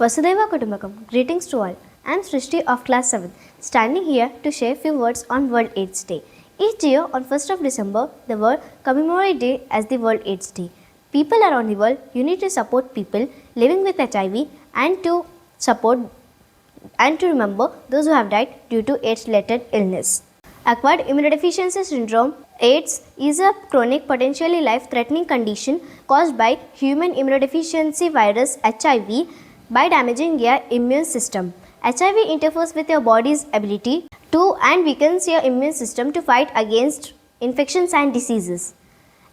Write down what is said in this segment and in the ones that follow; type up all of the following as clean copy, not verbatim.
Vasudhaiva Kutumbakam. Greetings to all. I am Srishti of class 7th, standing here to share few words on World AIDS Day. Each year on 1st of December, the world commemorates day as the World AIDS Day. People around the world unite to support people living with HIV and to support and to remember those who have died due to AIDS-related illness. Acquired immunodeficiency syndrome (AIDS) is a chronic, potentially life-threatening condition caused by human immunodeficiency virus HIV by damaging your immune system. HIV interferes with your body's ability to and weakens your immune system to fight against infections and diseases.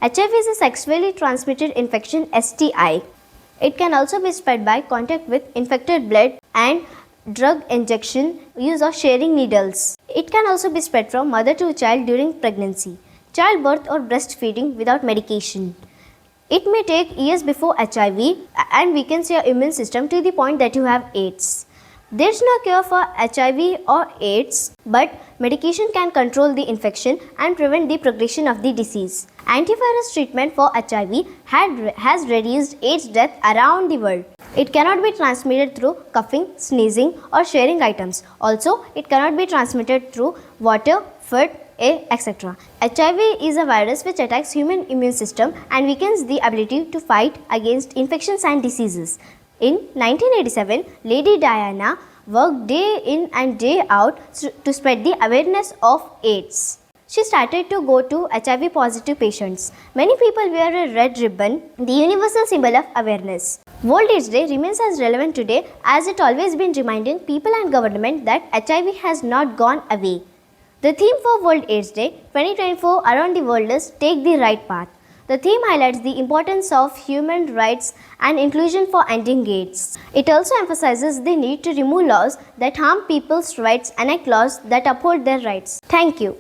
HIV is a sexually transmitted infection (STI). It can also be spread by contact with infected blood and drug injection, use of sharing needles. It can also be spread from mother to child during pregnancy, childbirth or breastfeeding without medication. It may take years before HIV and weakens your immune system to the point that you have AIDS. There is no cure for HIV or AIDS, but medication can control the infection and prevent the progression of the disease. Antivirus treatment for HIV has reduced AIDS death around the world. It cannot be transmitted through coughing, sneezing or sharing items. Also, it cannot be transmitted through water, food, air, etc. HIV is a virus which attacks human immune system and weakens the ability to fight against infections and diseases. In 1987, Lady Diana worked day in and day out to spread the awareness of AIDS. She started to go to HIV positive patients. Many people wear a red ribbon, the universal symbol of awareness. World AIDS Day remains as relevant today as it always been reminding people and government that HIV has not gone away. The theme for World AIDS Day 2024 around the world is Take the Right Path. The theme highlights the importance of human rights and inclusion for ending AIDS. It also emphasizes the need to remove laws that harm people's rights and enact laws that uphold their rights. Thank you.